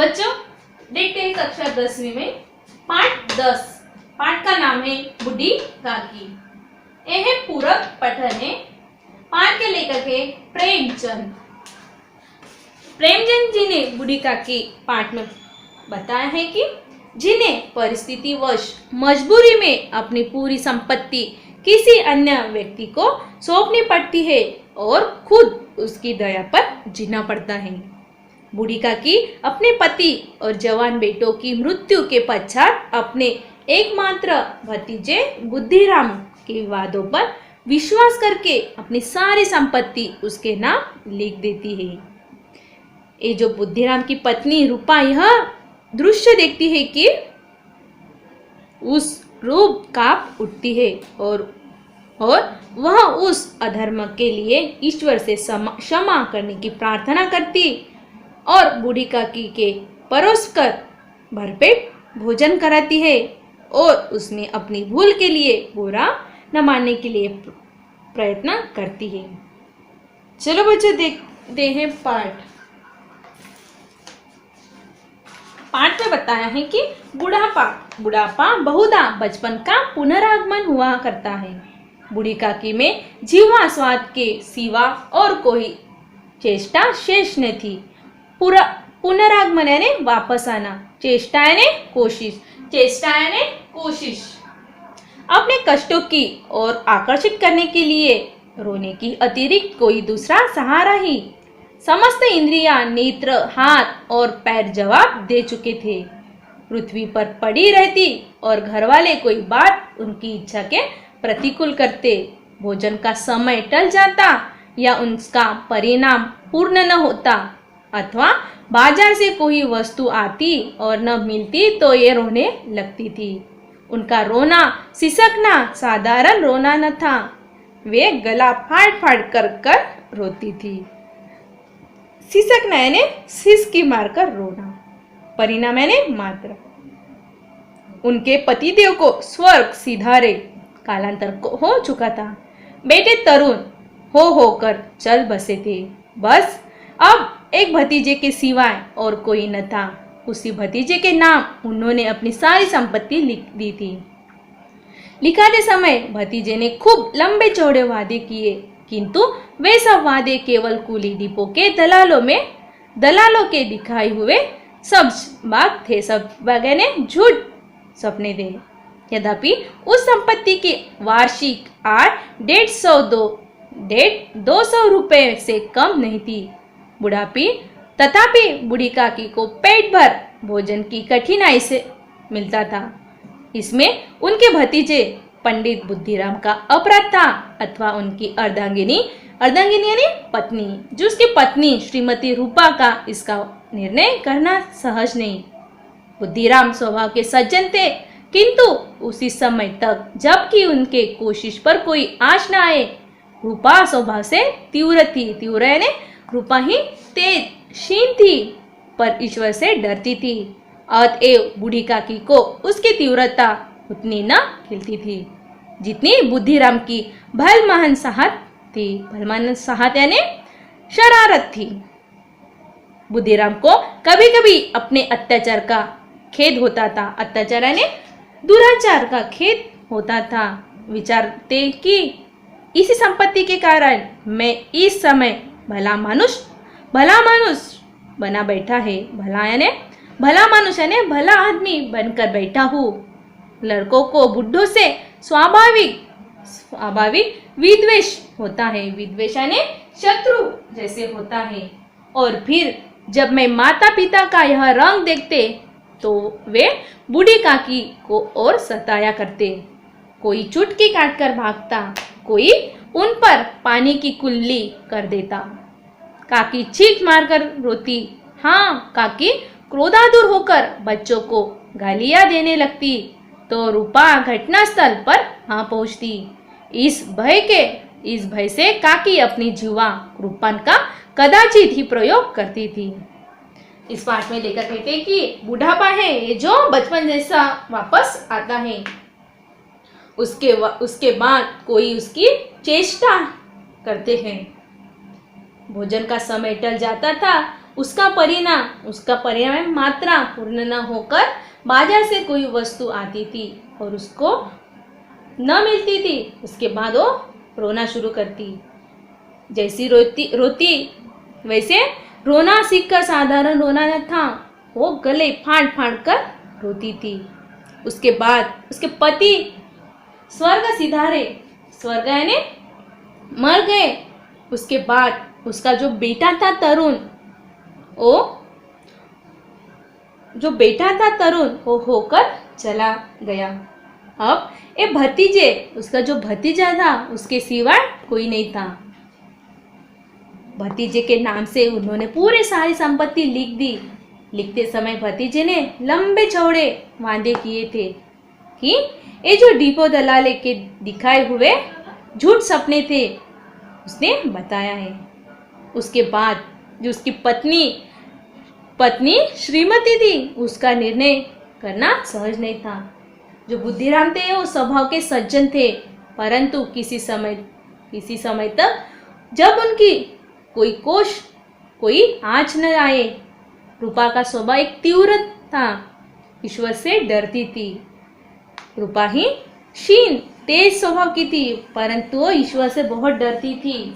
बच्चों देखते हैं कक्षा 10वीं में पाठ 10। पाठ का नाम है बूढ़ी काकी। यह है पूरक पठन है। पाठ के लेखक है प्रेमचंद। प्रेमचंद जी ने बूढ़ी काकी पाठ में बताया है कि जिन्हें परिस्थितिवश मजबूरी में अपनी पूरी संपत्ति किसी अन्य व्यक्ति को सौंपनी पड़ती है और खुद उसकी दया पर जीना पड़ता है। बूढ़ी काकी अपने पति और जवान बेटों की मृत्यु के पश्चात अपने एकमात्र भतीजे बुद्धिराम के वादों पर विश्वास करके अपनी सारी संपत्ति उसके नाम लिख देती है। ये जो बुद्धिराम की पत्नी रूपा यह दृश्य देखती है कि उस रूप कांप उठती है और वह उस अधर्म के लिए ईश्वर से क्षमा करने की प्रार्थना करती और बूढ़ी काकी के परोसकर भरपेट भोजन कराती है और उसमें अपनी भूल के लिए बुरा न मानने के लिए प्रयत्न करती है। चलो बच्चों देखते हैं पाठ में बताया है कि बुढ़ापा बहुधा बचपन का पुनरागमन हुआ करता है। बूढ़ी काकी में जीवा स्वाद के सिवा और कोई चेष्टा शेष न थी। पुनरागमन यानी वापस आना, चेष्टा यानी कोशिश। अपने कष्टों की ओर आकर्षित करने के लिए रोने की अतिरिक्त कोई दूसरा सहारा ही। समस्त इंद्रियां, नेत्र, हाथ और पैर जवाब दे चुके थे। पृथ्वी पर पड़ी रहती और घरवाले कोई बात उनकी इच्छा के प्रतिकूल करते। भोजन का समय टल जाता या उसका परिणाम पूर्ण न होता अथवा बाजार से कोई वस्तु आती और न मिलती तो ये रोने लगती थी। उनका रोना सिसकना साधारण रोना न था। वे गला फाड़ कर रोती थी। सिसकना यानी सिसकी मारकर रोना, परिणाम यानी मात्रा। उनके पतिदेव को स्वर्ग सिधारे कालांतर हो चुका था। बेटे तरुण होकर चल बसे थे। बस अब एक भतीजे के सिवाय और कोई न था। उसी भतीजे के नाम उन्होंने अपनी सारी संपत्ति लिख दी थी। लिखाते समय भतीजे ने खूब लंबे चौड़े वादे किए, किंतु वे सब वादे केवल कुली डिपो के दलालों के दिखाए हुए सब बाग ने झूठ सपने थे। यद्यपि उस संपत्ति की वार्षिक आय 200 रुपए से कम नहीं थी। तथापि बूढ़ी काकी को पेट भर भोजन की कठिनाई से मिलता था। इसमें उनके भतीजे पंडित बुद्धिराम का अपराध था अथवा उनकी अर्धांगिनी यानी पत्नी, जो उसकी पत्नी श्रीमती रूपा का इसका निर्णय करना सहज नहीं। बुद्धिराम स्वभाव के सज्जन थे, किंतु उसी समय तक जबकि उनके कोशिश पर कोई आँच न आए। रूपा स्वभाव से तीव्र थी। तीव्र यानी रूपा ही तेज क्षीण थी, पर ईश्वर से डरती थी। अतएव बूढ़ी काकी को उसकी तीव्रता उतनी न खिलती थी जितनी बुद्धिराम की भलमान साहत थी। भलमान साहत यानी शरारत थी। बुद्धिराम को कभी कभी अपने अत्याचार का खेद होता था। अत्याचार यानी दुराचार का खेद होता था। विचारते कि इसी संपत्ति के कारण मैं इस समय भला मानुष बना बैठा है। भला मानुष यानी भला आदमी बनकर बैठा हूँ। लड़कों को बुढ़ों से स्वाभाविक विद्वेष होता है। विद्वेष यानी शत्रु जैसे होता है। और फिर जब मैं माता पिता का यह रंग देखते तो वे बूढ़ी काकी को और सताया करते। कोई चुटकी काटकर भागता, कोई उन पर पानी की कुल्ली कर देता। काकी चीख मारकर रोती। हाँ, काकी क्रोधातुर होकर बच्चों को गालियां देने लगती तो रूपा घटनास्थल पर पहुंचती। इस भय से काकी अपनी जीवा कृपान का कदाचित ही प्रयोग करती थी। इस पाठ में लेकर कहते हैं कि बुढ़ापा है ये जो बचपन जैसा वापस आता है। उसके बाद कोई उसकी चेष्टा करते हैं। भोजन का समय टल जाता था उसका परिणाम मात्रा पूर्ण न होकर बाजार से कोई वस्तु आती थी और उसको न मिलती थी, उसके बाद वो रोना शुरू करती। जैसी रोती वैसे रोना सीखकर साधारण रोना न था, वो गले फाड़ फाड़ कर रोती थी। उसके बाद उसके पति स्वर्ग सिधारे, स्वर्ग यानी मर गए। उसके बाद उसका जो बेटा था तरुण, वो होकर चला गया। अब ये भतीजे, उसका जो भतीजा था उसके सिवाय कोई नहीं था। भतीजे के नाम से उन्होंने पूरी सारी संपत्ति लिख दी। लिखते समय भतीजे ने लंबे चौड़े वादे किए थे कि ये जो डिपो दलाले के दिखाए हुए झूठ सपने थे उसने बताया है। उसके बाद जो उसकी पत्नी श्रीमती थी, उसका निर्णय करना सहज नहीं था। जो बुद्धिराम थे वो स्वभाव के सज्जन थे, परंतु किसी समय तक जब उनकी कोई आँच न आए। रूपा का स्वभाव एक तीव्र था, ईश्वर से डरती थी। रूपा ही क्षीण तेज स्वभाव की थी, परंतु वो ईश्वर से बहुत डरती थी।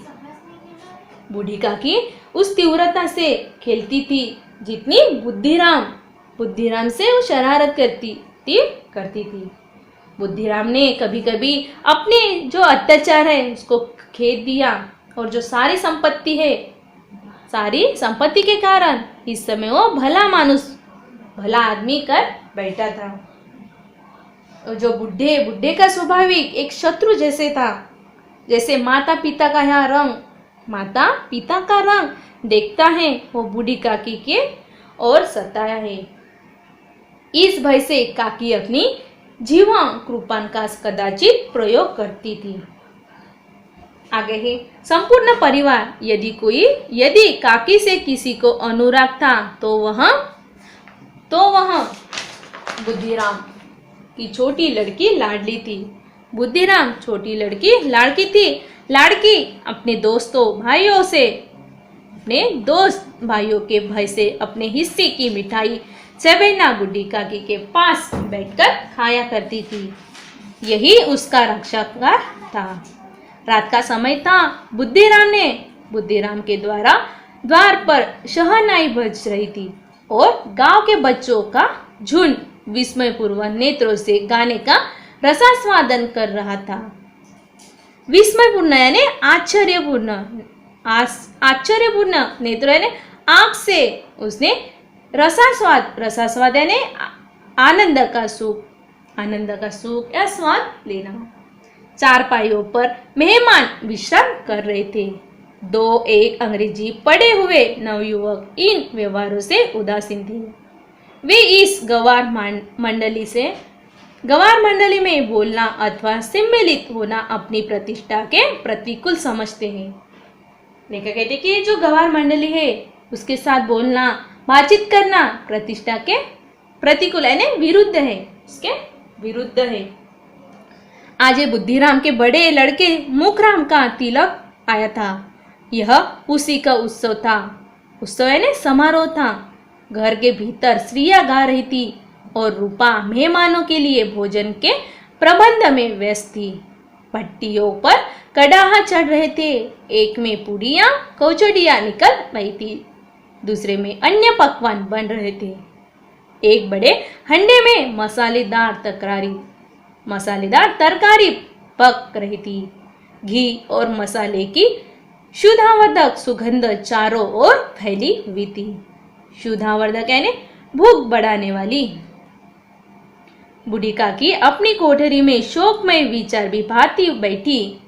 बूढ़ी काकी उस तीव्रता से खेलती थी जितनी बुद्धिराम से वो शरारत करती थी। बुद्धिराम ने कभी कभी अपने जो अत्याचार है उसको खेद दिया और जो सारी संपत्ति के कारण इस समय वो भला आदमी कर बैठा था। और जो बुढ़े का स्वाभाविक एक शत्रु जैसे था। जैसे माता पिता का रंग देखता है, वो बूढ़ी काकी के और सताया है। इस भय से काकी अपनी जीवा कृपान का कदाचित प्रयोग करती थी। आगे है संपूर्ण परिवार। यदि काकी से किसी को अनुराग था तो वह बुद्धिराम की छोटी लड़की लाडली थी। बुद्धिराम छोटी लड़की लाड़की थी। लाड़की अपने दोस्त भाइयों के भय से अपने हिस्से की मिठाई सेवेना बूढ़ी काकी के पास बैठकर खाया करती थी। यही उसका रक्षागार था। रात का समय था। बुद्धिराम के द्वार पर शहनाई बज रही थी और गांव के बच्चों का झुंड विस्मयपूर्वक नेत्रों से गाने का रसास्वादन कर रहा था। विस्मयपूर्ण यानी आश्चर्यपूर्ण नेत्रों यानी आंख से उसने रसास्वाद यानी आनंद का सुख या स्वाद लेना। चारपाइयों पर मेहमान विश्राम कर रहे थे। एक अंग्रेजी पढ़े हुए नवयुवक इन व्यवहारों से उदासीन थे। वे इस गवार मंडली में बोलना अथवा सम्मिलित होना अपनी प्रतिष्ठा के प्रतिकूल समझते हैं। लेखक कहते कि जो गवार मंडली है उसके साथ बोलना बातचीत करना प्रतिष्ठा के प्रतिकूल यानी विरुद्ध है, उसके विरुद्ध है। आज बुद्धिराम के बड़े लड़के मुखराम का तिलक आया था। यह उसी का उत्सव था। उत्सव यानी समारोह था। घर के भीतर स्त्रियां गा रही थी और रूपा मेहमानों के लिए भोजन के प्रबंध में व्यस्त थी। भट्टियों पर कड़ाहा चढ़ रहे थे। एक में पूड़ियां कचौड़ियां निकल रही थी, दूसरे में अन्य पकवान बन रहे थे। एक बड़े हंडे में मसालेदार तरकारी पक रही थी। घी और मसाले की शुद्धावर्धक सुगंध चारों ओर फैली हुई थी। शुद्धावर्धक यानी भूख बढ़ाने वाली। बूढ़ी काकी अपनी कोठरी में शोकमय विचार विभाती बैठी।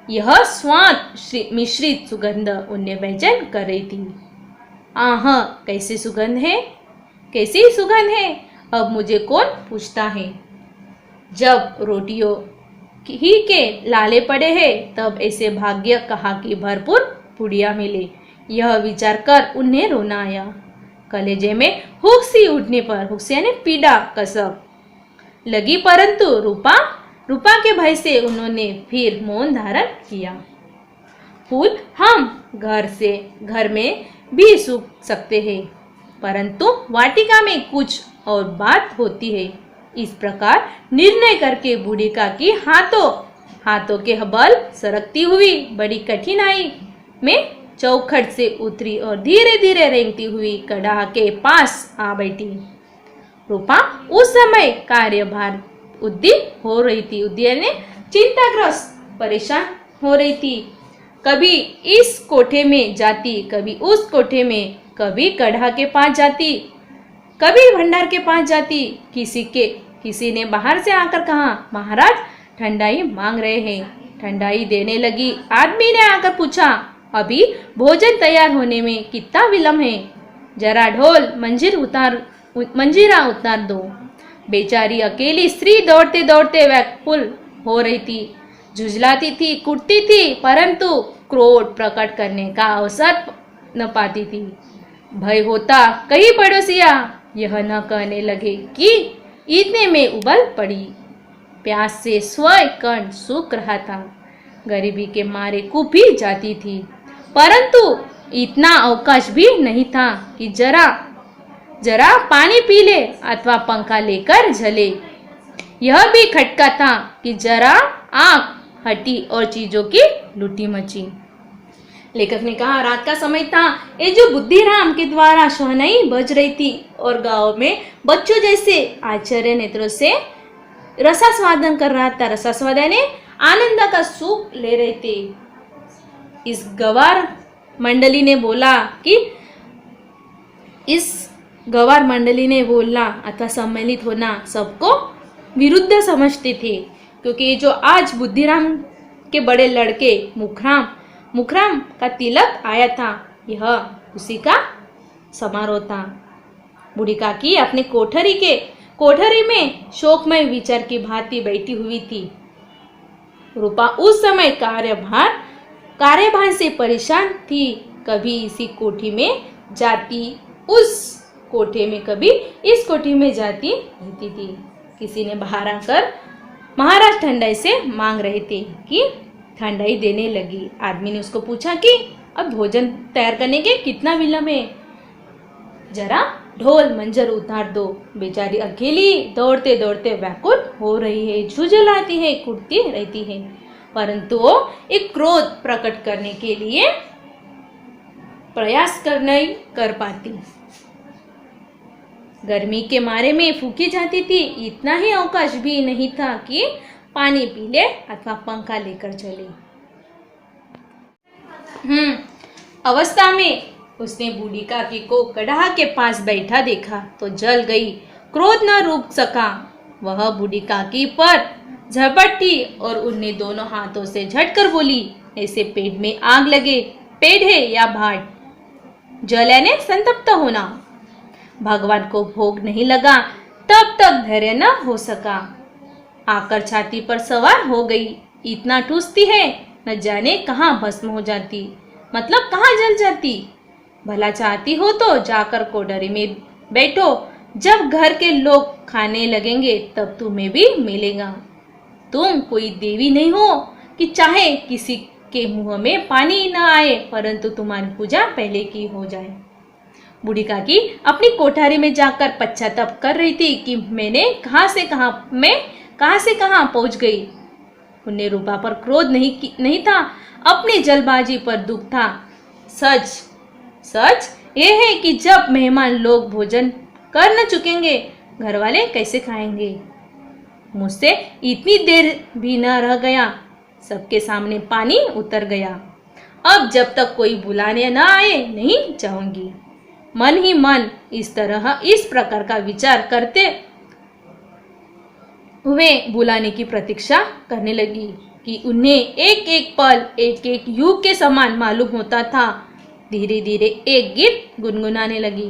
यह स्वाद मिश्रित सुगंध उन्हें बेचैन कर रही थी। आह, कैसी सुगंध है। अब मुझे कौन पूछता है। जब रोटियों ही के लाले पड़े हैं तब ऐसे भाग्य कहा कि भरपूर पुड़िया मिले। यह विचार कर उन्हें रोना आया। कलेजे में हुक्सी उठने पर, हुक्सी यानी पीड़ा कसक लगी, परंतु रूपा के भय से उन्होंने फिर मौन धारण किया। फूल हम घर में भी सूख सकते हैं, परंतु वाटिका में कुछ और बात होती है। इस प्रकार निर्णय करके बूढ़ी काकी हाथों के बल सरकती हुई बड़ी कठिनाई में चौखट से उतरी और धीरे धीरे रेंगती हुई कड़ाह के पास आ बैठी। रूपा उस समय कार्यभार उद्दीन हो रही थी। उद्दीन ने चिंताग्रस्त परेशान हो रही थी। कभी इस कोठे में जाती, कभी उस कोठे में, कभी कड़ाह के पास जाती, कभी भंडार के पास जाती। किसी ने बाहर से आकर कहा, महाराज ठंडाई मांग रहे हैं। ठंडाई देने लगी। आदमी ने आकर पूछा, अभी भोजन तैयार होने में कितना विलंब है? जरा ढोल मंजीरा उतार दो। बेचारी अकेली स्त्री दौड़ते दौड़ते व्याकुल हो रही थी, झुंझलाती थी, कुटती थी, परंतु क्रोध प्रकट करने का अवसर न पाती थी। भय होता कई पड़ोसिया यह न कहने लगे कि इतने में उबल पड़ी। प्यास से स्वयं सूख रहा था। गरीबी के मारे कुप भी जाती थी, परंतु इतना अवकाश भी नहीं था कि जरा पानी पी ले अथवा पंखा लेकर झले। यह भी खटका था कि जरा आंख हटी और चीजों की लूटी मची। लेखक ने कहा, रात का समय था। ये जो बुद्धिराम के द्वारा शहनाई बज रही थी और गांव में बच्चों जैसे आश्चर्य नेत्रों से रसास्वादन कर रहा था। रसास्वादन ने आनंद का सुख ले रहे थे। इस गवार मंडली ने बोलना अथवा सम्मिलित होना सबको विरुद्ध समझते थे, क्योंकि ये जो आज बुद्धिराम के बड़े लड़के मुखराम का तिलक आया था, यह उसी का समारोह था। बूढ़ी काकी अपने कोठरी में शोकमय विचार की भांति बैठी हुई थी। रूपा उस समय कार्यभार से परेशान थी। कभी इसी कोठी में जाती, उस कोठे में, कभी इस कोठी में जाती रहती थी। किसी ने बाहर आकर महाराज ठंडाई से मांग रहे थे कि ठंडाई देने लगी। आदमी ने उसको पूछा कि अब भोजन तैयार करने के कितना विलंब है? जरा ढोल मंजर उतार दो। बेचारी अकेली दौड़ते दौड़ते व्याकुल हो रही है, झुंझलाती है, कुटती रहती है, परंतु वो एक क्रोध प्रकट करने के लिए प्रयास नहीं कर पाती। गर्मी के मारे में फूकी जाती थी। इतना ही अवकाश भी नहीं था कि पानी पी ले अथवा पंखा लेकर चले। अवस्था में उसने बूढ़ी काकी को कड़ाह के पास बैठा देखा तो जल गई। क्रोध न रुक सका। वह बूढ़ी काकी पर झपटी और उन्हें दोनों हाथों से झटकर बोली, ऐसे पेट में आग लगे। पेट है या भाट? जल यानी संतप्त होना। भगवान को भोग नहीं लगा तब तक धैर्य न हो सका। आकर छाती पर सवार हो गई। इतना ठूसती है, न जाने कहाँ भस्म हो जाती, मतलब कहाँ जल जाती। भला चाहती हो तो जाकर कोठरी में बैठो। जब घर के लोग खाने लगेंगे तब तुम्हें भी मिलेगा। तुम कोई देवी नहीं हो कि चाहे किसी के मुंह में पानी न आए, परंतु तुम्हारी पूजा पहले की हो जाए। बूढ़ी काकी अपनी कोठारी में जाकर पश्चाताप कर रही थी कि मैं कहां से कहां पहुंच गई। उन्हें रूपा पर क्रोध नहीं था, अपनी जल्दबाजी पर दुख था। सच ये है कि जब मेहमान लोग भोजन कर न चुकेंगे, घर वाले कैसे खाएंगे। मुझसे इतनी देर भी न रह गया, सबके सामने पानी उतर गया। अब जब तक कोई बुलाने न आए नहीं जाऊंगी। मन ही मन इस प्रकार का विचार करते हुए बुलाने की प्रतीक्षा करने लगी कि उन्हें एक एक पल एक एक युग के समान मालूम होता था। धीरे धीरे एक गीत गुनगुनाने लगी।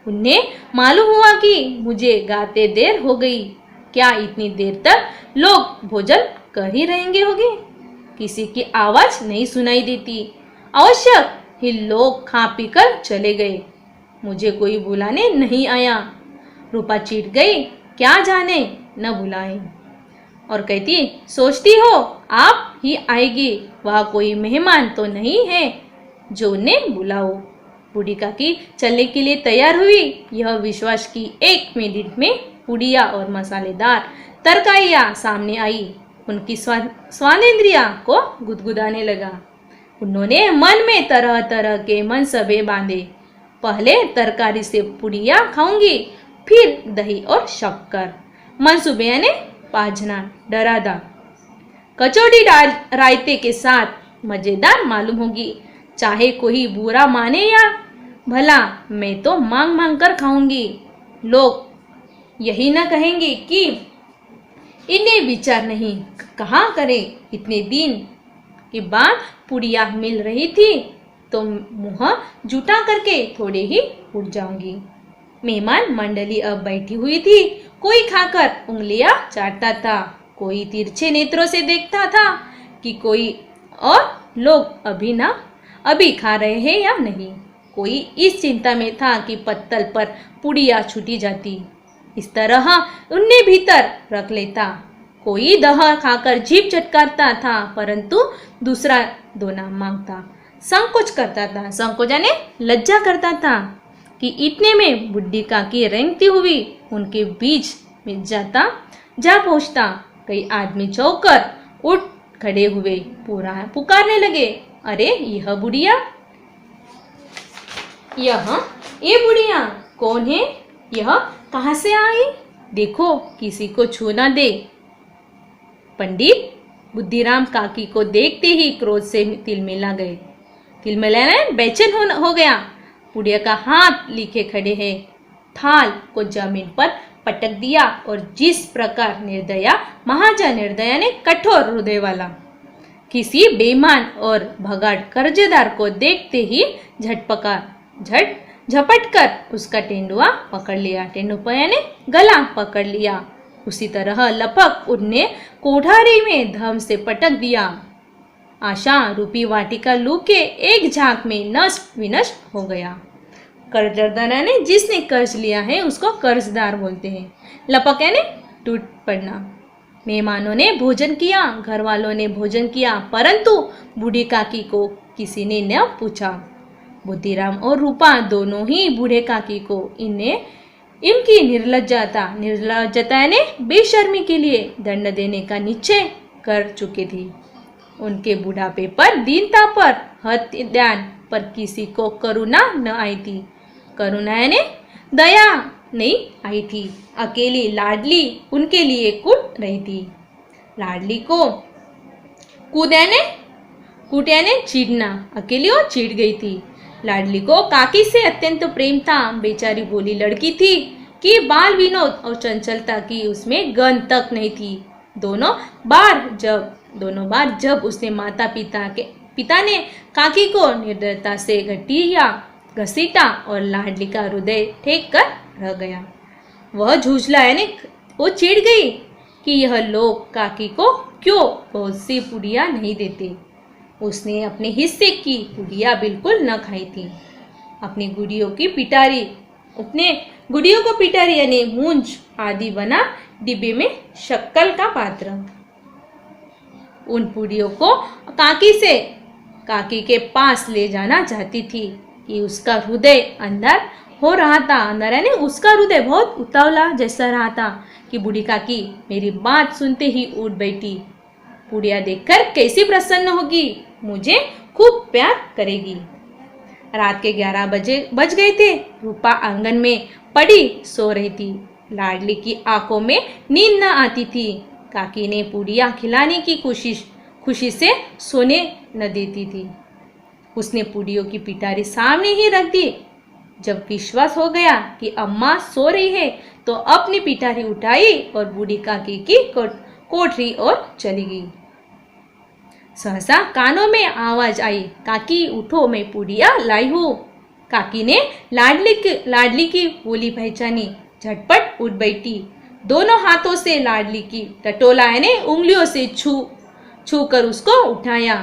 उन्हें मालूम हुआ कि मुझे गाते देर हो गई। क्या इतनी देर तक लोग भोजन कर ही रहेंगे होंगे? किसी की आवाज नहीं सुनाई देती। आवश्यक ही लोग खा पीकर चले गए। मुझे कोई बुलाने नहीं आया। रूपा चिढ़ गई, क्या जाने न बुलाए। और कहती, सोचती हो आप ही आएगी, वह कोई मेहमान तो नहीं है जो उन्हें बुलाओ। बूढ़ी काकी चलने के लिए तैयार हुई। यह विश्वास की 1 मिनट में पुड़िया और मसालेदार तरकारियां सामने आई। उनकी स्वादेंद्रिया को गुदगुदाने लगा। उन्होंने मन में तरह तरह के मनसबे बांधे। पहले तरकारी से पुड़िया खाऊंगी, फिर दही और शक्कर। मनसूबे ने पाजना डरादा। कचौड़ी रायते के साथ मजेदार मालूम होगी। चाहे कोई बुरा माने या भला, मैं तो मांग मांग कर खाऊंगी। लोग यही न कहेंगे कि इन्हें विचार नहीं। कहाँ करें, इतने दिन के बाद पुड़िया मिल रही थी तो मुंह जूठा करके थोड़े ही उठ जाऊंगी। मेहमान मंडली अब बैठी हुई थी। कोई खाकर उंगलियां चाटता था, कोई तिरछे नेत्रों से देखता था कि कोई और लोग अभी खा रहे हैं या नहीं। कोई इस चिंता में था कि पत्तल पर पुड़िया छूटी जाती। इस तरह उन्हें भीतर रख लेता। कोई दह खाकर जीभ चटकारता था, परंतु दूसरा दोना मांगता। संकोच करता था, संकोच यानी लज्जा करता था कि इतने में बुढ़ी काकी रेंगती हुई उनके बीच में जा पहुंचता। कई आदमी चौंकर उठ खड़े हुए पुकारने लगे, अरे यह बुढ़िया, ये बुढ़िया कौन है? यह कहाँ से आई? देखो किसी को छू ना दे। पंडित बुद्धिराम काकी को देखते ही क्रोध से तिलमिला गए। तिलमिलाने बेचैन हो गया। बुढ़िया का हाथ लिखे खड़े हैं। थाल को जमीन पर पटक दिया और जिस प्रकार महाजन निर्दया ने कठोर हृदय वाला किसी बेईमान और भगाड़ कर्जदार को देखते ही झपट कर उसका तेंदुआ पकड़ लिया। तेंदुआ ने गला पकड़ लिया। उसी तरह लपक उन्हें कोठारी में धम से पटक दिया। आशा रूपी वाटिका लू के एक झांक में नष्ट विनष्ट हो गया। कर्जदार ने जिसने कर्ज लिया है उसको कर्जदार बोलते हैं। लपक यानी टूट पड़ना। मेहमानों ने भोजन किया, घर वालों ने भोजन किया, परंतु बूढ़ी काकी को किसी ने न पूछा। बुद्धिराम और रूपा दोनों ही बूढ़े काकी को इनकी निर्लज्जता ने बेशर्मी के लिए दंड देने का निश्चय कर चुके थे। उनके बुढ़ापे पर, दीनता पर, हत्यान पर किसी को करुणा न आई थी। करुणा ने दया नहीं आई थी। अकेली लाडली उनके लिए कूट रही थी। लाडली को कुटिया ने चीड़ना, अकेली वो चिढ़ गई थी। लाडली को काकी से अत्यंत प्रेम था। बेचारी भोली लड़की थी कि बाल विनोद और चंचलता की उसमें गंध तक नहीं थी। दोनों बार जब उसने पिता ने काकी को निर्दयता से घसीटा और लाडली का हृदय ठेक कर रह गया। वह झूझला यानी वो चिढ़ गई कि यह लोग काकी को क्यों बहुत सी पुड़िया नहीं देते। उसने अपने हिस्से की पुड़िया बिल्कुल न खाई थी। अपनी गुड़ियों को पिटारी यानी मूंज आदि बना डिब्बे में शक्कर का पात्र। उन पुड़ियों को काकी के पास ले जाना चाहती थी कि उसका हृदय अंदर हो रहा था। अंदर यानी उसका हृदय बहुत उतावला जैसा रहा था कि बूढ़ी काकी मेरी बात सुनते ही उठ बैठी। पुड़िया देखकर कैसी प्रसन्न होगी, मुझे खूब प्यार करेगी। रात के 11 बज गए थे। रूपा आंगन में पड़ी सो रही थी। लाडली की आंखों में नींद न आती थी। काकी ने पुड़िया खिलाने की खुशी से सोने न देती थी। उसने पुड़ियों की पिटारी सामने ही रख दी। जब विश्वास हो गया कि अम्मा सो रही है तो अपनी पिटारी उठाई और बूढ़ी काकी की कोठरी और चली गई। सहसा कानों में आवाज आई, काकी उठो, मैं पुड़िया लाई हूँ। काकी ने लाडली की बोली पहचानी, झटपट उठ बैठी। दोनों हाथों से लाडली की टटोला ने उंगलियों से छू कर उसको उठाया।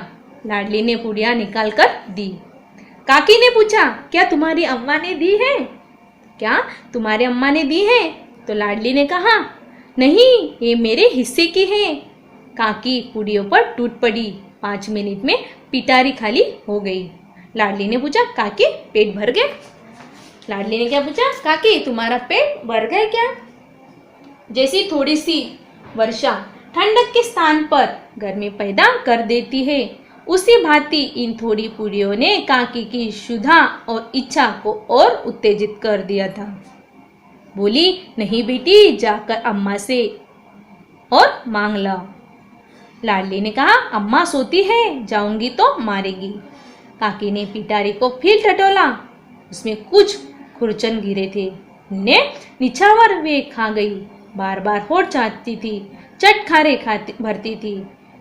लाडली ने पुड़िया निकाल कर दी। काकी ने पूछा, क्या तुम्हारी अम्मा ने दी है? क्या तुम्हारे अम्मा ने दी है? तो लाडली ने कहा, नहीं, ये मेरे हिस्से की है। काकी पुड़ियों पर टूट पड़ी। 5 मिनट में पिटारी खाली हो गई। लाडली ने पूछा, काकी पेट भर गया? लाडली ने क्या पूछा? काकी तुम्हारा पेट भर गया क्या? जैसी थोड़ी सी वर्षा ठंडक के स्थान पर गर्मी पैदा कर देती है, उसी भांति इन थोड़ी पूरियों ने काकी की क्षुधा और इच्छा को और उत्तेजित कर दिया था। बोली, नहीं बेटी, जाकर अम्मा से और मांग ला। लाडली ने कहा, अम्मा सोती है, जाऊंगी तो मारेगी। काकी ने पिटारी को फिर टटोला, उसमें कुछ खुरचन गिरे थे, उन्हें निछावर वे खा गई। बार बार होठ चाटती थी, चटखारे खाती भरती थी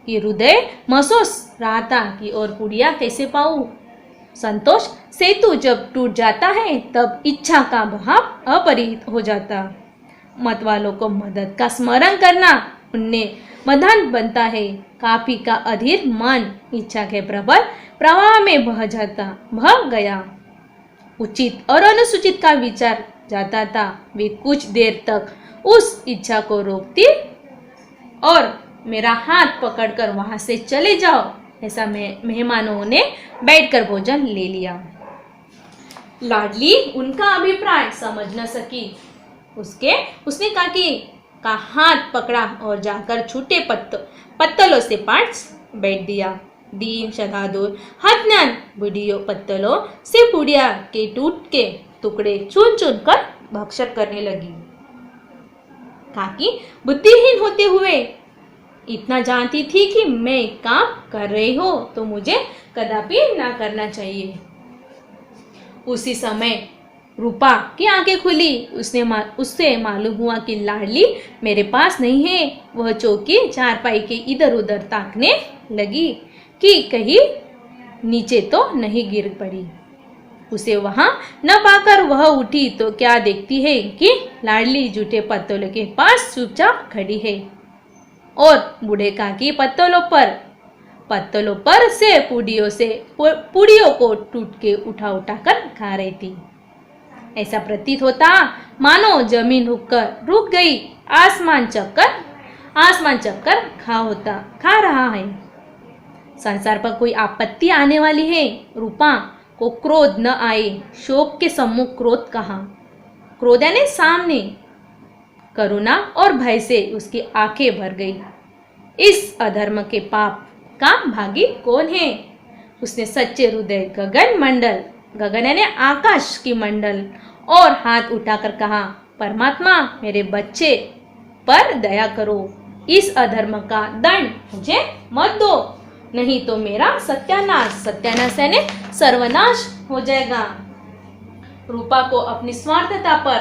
कि हृदय महसूस रहा था कि और पुड़िया कैसे पाऊं। संतोष सेतु जब टूट जाता है तब इच्छा का बहाव अपरिहित हो जाता। मत वालों को मदद का स्मरण करना उनमें मदान बनता है। काफी का अधीर मन इच्छा के प्रबल प्रवाह में बह गया। उचित और अनुचित का विचार जाता था। वे कुछ देर तक उस इच्छा को रोकती और मेरा हाथ पकड़कर वहां से चले जाओ, ऐसा मेहमानों ने बैठकर भोजन ले लिया। लाडली उनका अभिप्राय समझ न सकी। उसने काकी का हाथ पकड़ा और जाकर छूटे पत्तलों से पास बैठ दिया। दीन शतादूर हथनन बुढ़ियों पत्तलों से पुड़िया के टूट के टुकड़े चुन चुन कर भक्षण करने लगी। काकी बुद्धिहीन होते हुए इतना जानती थी कि मैं काम कर रही हूं तो मुझे कदापि ना करना चाहिए। उसी समय रूपा की आंखें खुली। उससे मालूम हुआ कि लाडली मेरे पास नहीं है। वह चौकी चारपाई के इधर उधर ताकने लगी कि कहीं नीचे तो नहीं गिर पड़ी। उसे वहां न पाकर वह उठी तो क्या देखती है कि लाडली जूठे पत्तलों के पास चुपचाप खड़ी है और बूढ़े काकी पत्तलों पर से पुड़ियों को टूट के उठा कर खा रही थी। ऐसा प्रतीत होता मानो जमीन रुक गई, आसमान चक्कर खा रहा है। संसार पर कोई आपत्ति आने वाली है। रूपा को क्रोध न आए। शोक के सम्मुख क्रोध कहाँ? क्रोध यानी सामने। करुणा और भय से उसकी आंखें भर गई। इस अधर्म के पाप का भागी कौन है? उसने सच्चे हृदय गगन यानी आकाश की मंडल और हाथ उठाकर कहा, परमात्मा मेरे बच्चे पर दया करो, इस अधर्म का दंड मुझे मत दो, नहीं तो मेरा सत्यानाश यानी सर्वनाश हो जाएगा। रूपा को अपनी स्वार्थता पर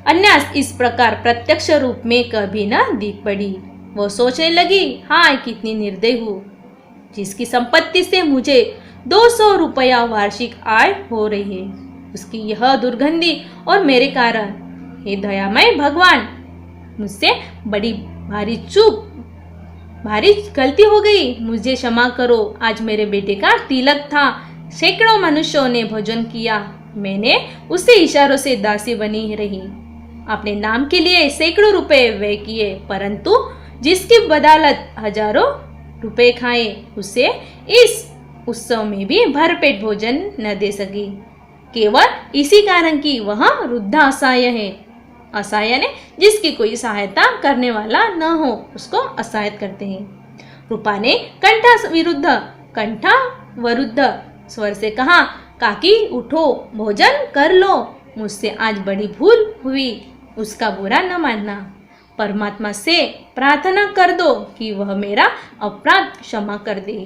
अन्यास इस प्रकार प्रत्यक्ष रूप में कभी न दिख पड़ी। वो सोचने लगी, हाय कितनी निर्दयी हूँ, जिसकी संपत्ति से मुझे 200 रुपया वार्षिक आय हो रही है, उसकी यह दुर्गंधी और मेरे कारण। हे दयामय भगवान, मुझसे बड़ी भारी गलती हो गई, मुझे क्षमा करो। आज मेरे बेटे का तिलक था, सैकड़ों मनुष्यों ने भोजन किया, मैंने उससे इशारों से दासी बनी रही, अपने नाम के लिए सैकड़ों रुपए व्यय किए, परंतु जिसकी बदौलत हजारों रुपए खाए, उसे इस उत्सव में भी भरपेट भोजन न दे सकी, केवल इसी कारण कि वह वृद्धा असहाय है। असहाय ने जिसकी कोई सहायता करने वाला न हो, उसको असहाय कहते हैं। रूपा ने कंठा वरुद्ध स्वर से कहा, काकी उठो, भोजन कर लो, मुझसे आज बड़ी भूल हुई, उसका बुरा न मानना। परमात्मा से प्रार्थना कर दो कि वह मेरा अपराध क्षमा कर दे।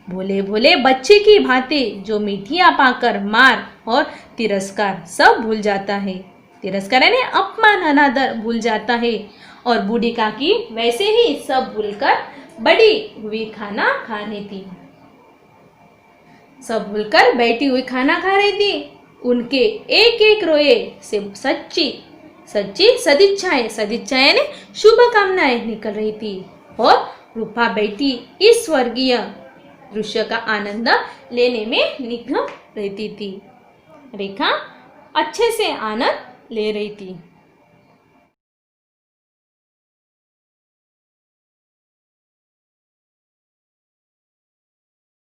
भोले भोले बच्चे की भांति जो मिठियाँ पाकर मार और तिरस्कार सब भूल जाता है, तिरस्कार यानी अपमान अनादर भूल जाता है, और बूढ़ी काकी वैसे ही सब भूलकर बड़ी हुई खाना खा रही थी, सब भूलकर बैठी हुई खाना खा रही थी। उनके एक एक रोए से सच्ची सदिच्छाएं ने शुभ कामनाएं निकल रही थी, और रूपा बैठी इस स्वर्गीय दृश्य का आनंद लेने में निघम रहती थी। रेखा अच्छे से आनंद ले रही थी।